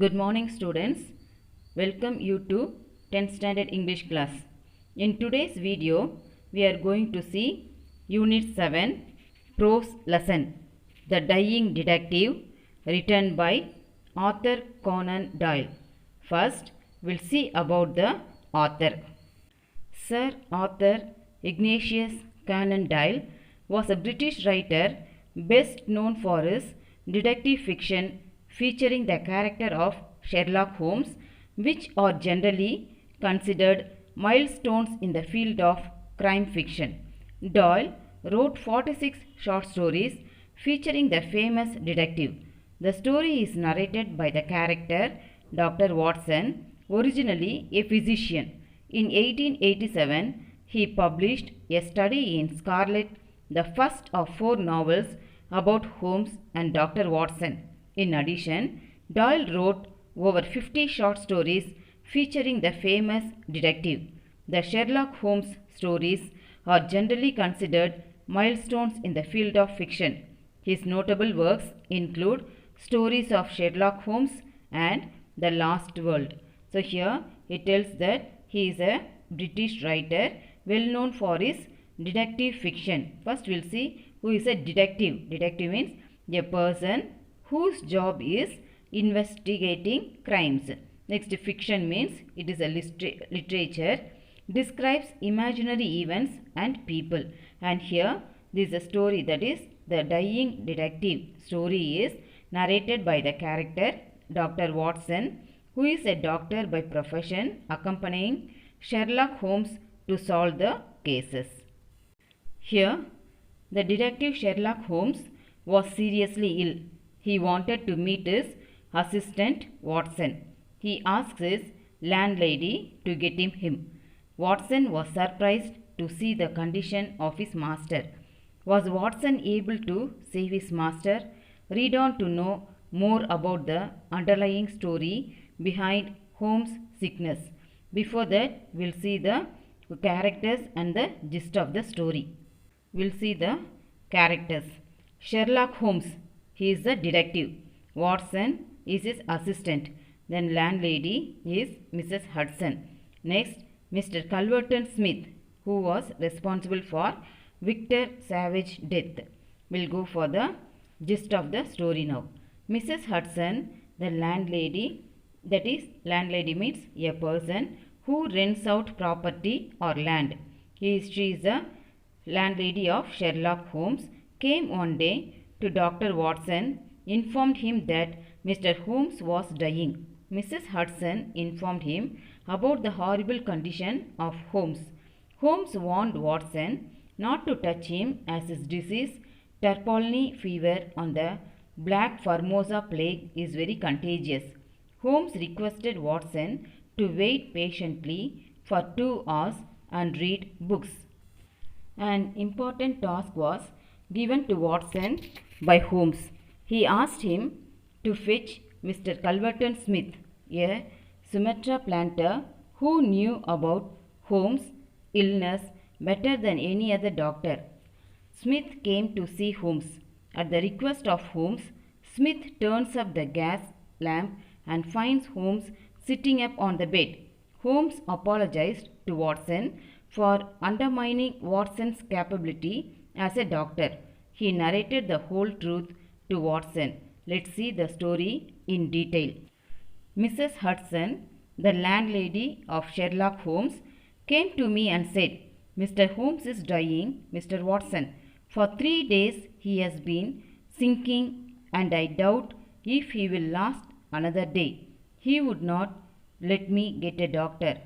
Good morning students. Welcome you to 10th standard English class. In today's video, we are going to see Unit 7 Prose lesson, The Dying Detective, written by Arthur Conan Doyle. First, we'll see about the author. Sir Arthur Ignatius Conan Doyle was a British writer best known for his detective fiction featuring the character of Sherlock Holmes, which are generally considered milestones in the field of crime fiction. Doyle wrote 46 short stories featuring the famous detective. The story is narrated by the character Dr. Watson, originally a physician. In 1887, he published A Study in Scarlet, the first of 4 novels about Holmes and Dr. Watson. In addition, Doyle wrote over 50 short stories featuring the famous detective. The Sherlock Holmes stories are generally considered milestones in the field of fiction. His notable works include Stories of Sherlock Holmes and The Lost World. So here it tells that he is a British writer well known for his detective fiction. First we'll see who is a detective. Detective means a person whose job is investigating crimes. Next, fiction means it is a literature, describes imaginary events and people. And here this is a story, that is The Dying Detective. Story is narrated by the character Dr. Watson, who is a doctor by profession, accompanying Sherlock Holmes to solve the cases. Here, the detective Sherlock Holmes was seriously ill. He wanted to meet his assistant Watson. He asked his landlady to get him. Watson was surprised to see the condition of his master. Was Watson able to save his master? Read on to know more about the underlying story behind Holmes' sickness. Before that, we'll see the characters and the gist of the story. We'll see the characters. Sherlock Holmes, he is the detective. Watson is his assistant. Then landlady is Mrs. Hudson. Next, Mr. Culverton Smith, who was responsible for Victor Savage's death. We'll go for the gist of the story now. Mrs. Hudson, the landlady, that is, landlady means a person who rents out property or land. She is the landlady of Sherlock Holmes, came one day to Dr. Watson, informed him that Mr. Holmes was dying. Mrs. Hudson informed him about the horrible condition of Holmes. Holmes warned Watson not to touch him as his disease, tarpaulin fever on the Black Formosa plague, is very contagious. Holmes requested Watson to wait patiently for 2 hours and read books. An important task was given to Watson by Holmes. He asked him to fetch Mr. Culverton Smith, a Sumatra planter who knew about Holmes' illness better than any other doctor. Smith came to see Holmes. At the request of Holmes, Smith turns up the gas lamp and finds Holmes sitting up on the bed. Holmes apologized to Watson for undermining Watson's capability as a doctor. He narrated the whole truth to Watson. Let's see the story in detail. Mrs. Hudson, the landlady of Sherlock Holmes, came to me and said, "Mr. Holmes is dying, Mr. Watson. For 3 days he has been sinking, and I doubt if he will last another day. He would not let me get a doctor.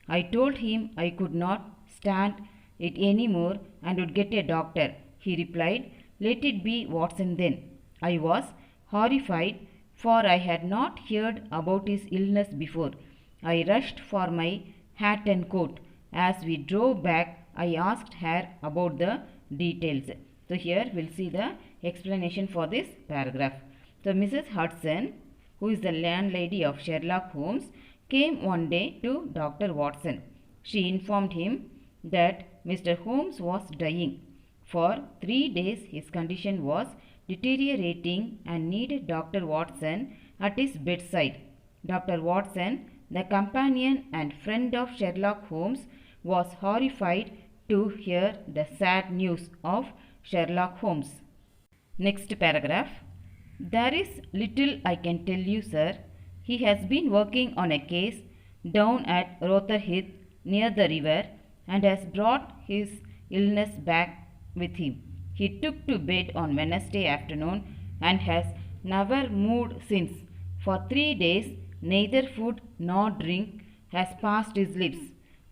I told him I could not stand it any more and would get a doctor. He replied, 'Let it be Watson then.' I was horrified, for I had not heard about his illness before. I rushed for my hat and coat. As we drove back, I asked her about the details." So here we'll see the explanation for this paragraph. So Mrs. Hudson, who is the landlady of Sherlock Holmes, came one day to Dr. Watson. She informed him that Mr. Holmes was dying. For 3 days his condition was deteriorating and needed Dr. Watson at his bedside. Dr. Watson, the companion and friend of Sherlock Holmes, was horrified to hear the sad news of Sherlock Holmes. Next paragraph. There is little I can tell you, sir. He has been working on a case down at Rotherhithe near the river and has brought his illness back with him. He took to bed on Wednesday afternoon and has never moved since. For 3 days, neither food nor drink has passed his lips.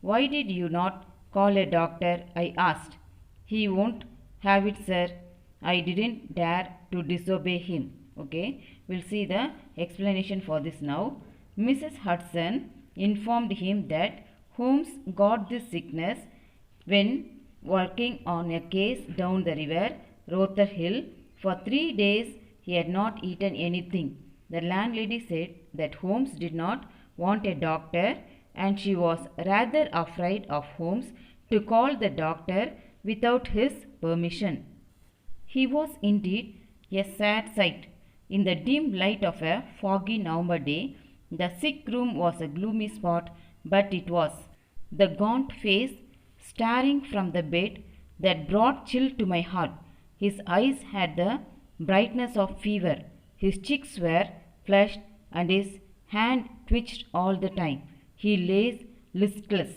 Why did you not call a doctor? I asked. He won't have it, sir. I didn't dare to disobey him. Okay, we'll see the explanation for this now. Mrs. Hudson informed him that Holmes got this sickness when working on a case down the river, Rotherhill. For 3 days he had not eaten anything. The landlady said that Holmes did not want a doctor and she was rather afraid of Holmes to call the doctor without his permission. He was indeed a sad sight. In the dim light of a foggy November day, the sick room was a gloomy spot, but it was. The gaunt face staring from the bed that brought chill to my heart. His eyes had the brightness of fever. His cheeks were flushed and his hand twitched all the time. He lay listless.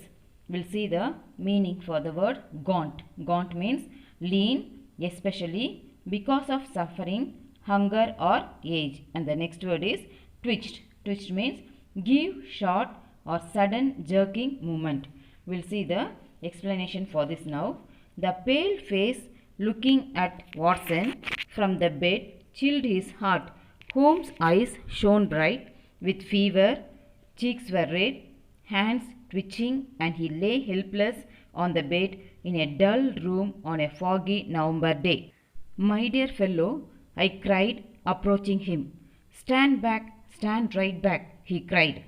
We'll see the meaning for the word gaunt. Gaunt means lean, especially because of suffering, hunger or age. And the next word is twitched. Twitched means give short or sudden jerking movement. We'll see the explanation for this now. The pale face looking at Watson from the bed chilled his heart. Holmes' eyes shone bright with fever, cheeks were red, hands twitching, and he lay helpless on the bed in a dull room on a foggy November day. My dear fellow, I cried, approaching him. Stand back, stand right back, he cried.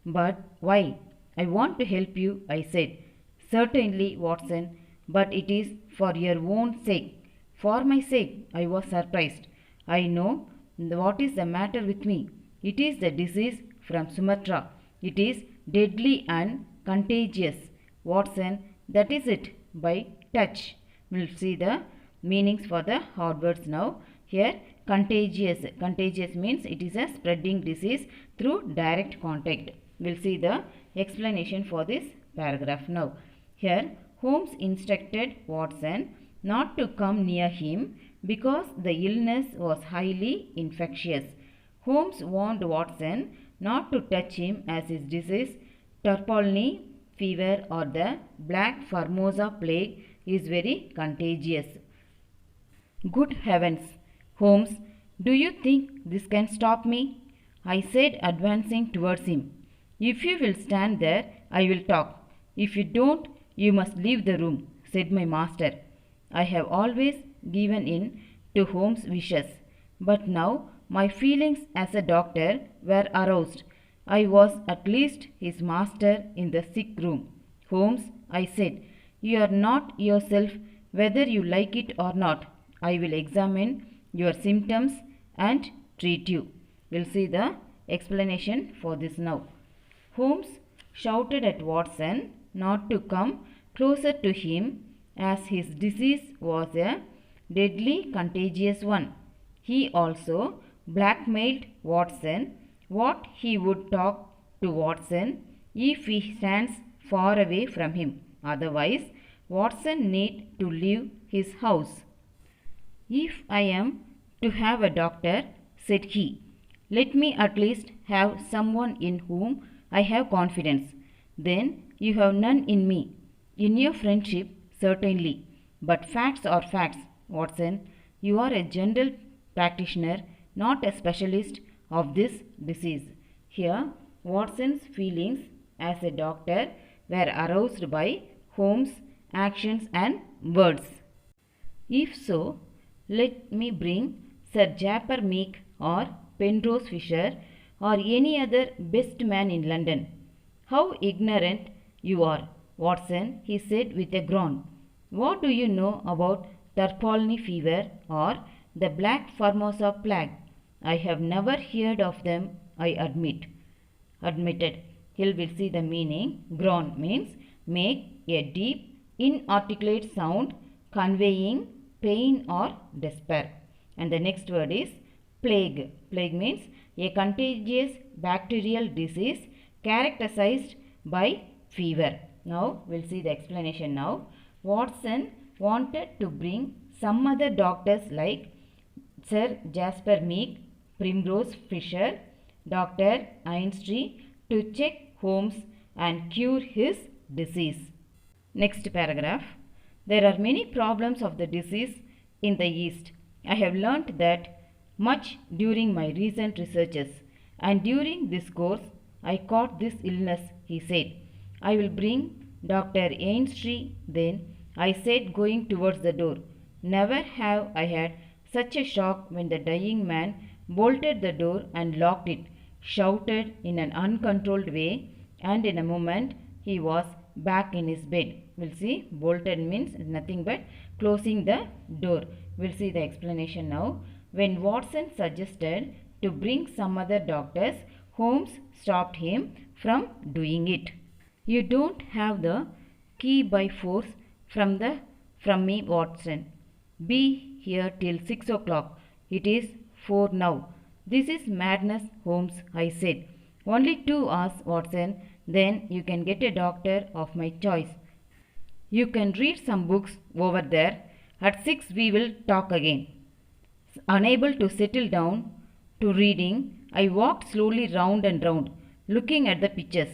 But why? I want to help you, I said. Certainly, Watson, but it is for your own sake. For my sake, I was surprised. I know what is the matter with me. It is the disease from Sumatra. It is deadly and contagious. Watson, that is it, by touch. We'll see the meanings for the hard words now. Here, contagious. Contagious means it is a spreading disease through direct contact. We'll see the explanation for this paragraph now. Here, Holmes instructed Watson not to come near him because the illness was highly infectious. Holmes warned Watson not to touch him as his disease, Turpolny fever or the Black Formosa plague, is very contagious. Good heavens, Holmes, do you think this can stop me? I said, advancing towards him. If you will stand there, I will talk. If you don't, you must leave the room, said my master. I have always given in to Holmes' wishes, but now my feelings as a doctor were aroused. I was at least his master in the sick room. Holmes, I said, you are not yourself whether you like it or not. I will examine your symptoms and treat you. We'll see the explanation for this now. Holmes shouted at Watson not to come closer to him as his disease was a deadly contagious one. He also blackmailed Watson what he would talk to Watson if he stands far away from him. Otherwise, Watson need to leave his house. If I am to have a doctor, said he, let me at least have someone in whom I have confidence. Then you have none in me. In your friendship, certainly. But facts are facts, Watson. You are a general practitioner, not a specialist of this disease. Here, Watson's feelings as a doctor were aroused by Holmes' actions and words. If so, let me bring Sir Japper Meek or Penrose Fisher or any other best man in London. How ignorant you are, Watson, he said with a groan. What do you know about Turpolny fever or the Black Formosa plague? I have never heard of them, I admit. admitted. Here we'll see the meaning. Groan means make a deep, inarticulate sound conveying pain or despair. And the next word is plague. Plague means a contagious bacterial disease characterized by fever. Now we'll see the explanation now. Watson wanted to bring some other doctors like Sir Jasper Meek, Primrose Fisher, Dr. Aintree to check Holmes and cure his disease. Next paragraph. There are many problems of the disease in the East. I have learnt that much during my recent researches, and during this course I caught this illness, he said. I will bring Dr. Aintree then, I said, going towards the door. Never have I had such a shock when the dying man bolted the door and locked it, shouted in an uncontrolled way, and in a moment he was back in his bed. We'll see, bolted means nothing but closing the door. We'll see the explanation now. When Watson suggested to bring some other doctors, Holmes stopped him from doing it. You don't have the key by force from me, Watson. Be here till 6 o'clock. It is 4 now. This is madness, Holmes, I said. Only 2 hours, Watson. Then you can get a doctor of my choice. You can read some books over there. At 6 we will talk again. Unable to settle down to reading, I walked slowly round and round, looking at the pictures.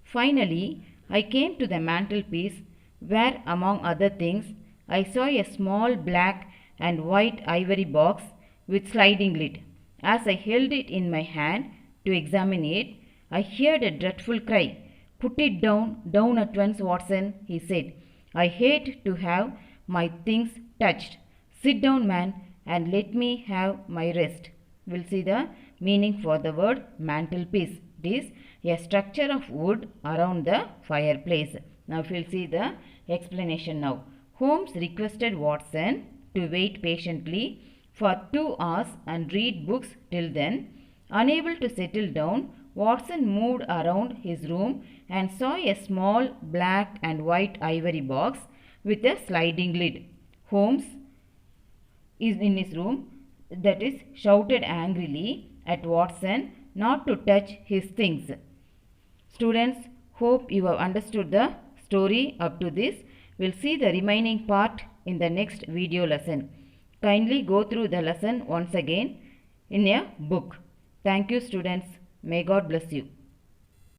Finally, I came to the mantelpiece, where, among other things, I saw a small black and white ivory box with sliding lid. As I held it in my hand to examine it, I heard a dreadful cry. Put it down at once, Watson, he said. I hate to have my things touched. Sit down, man, and let me have my rest. We'll see the meaning for the word mantelpiece. It is a structure of wood around the fireplace. Now we'll see the explanation now. Holmes requested Watson to wait patiently for 2 hours and read books till then. Unable to settle down, Watson moved around his room and saw a small black and white ivory box with a sliding lid. Holmes is in his room, that is, shouted angrily at Watson not to touch his things. Students, hope you have understood the story up to this. We'll see the remaining part in the next video lesson. Kindly go through the lesson once again in a book. Thank you, students. May God bless you.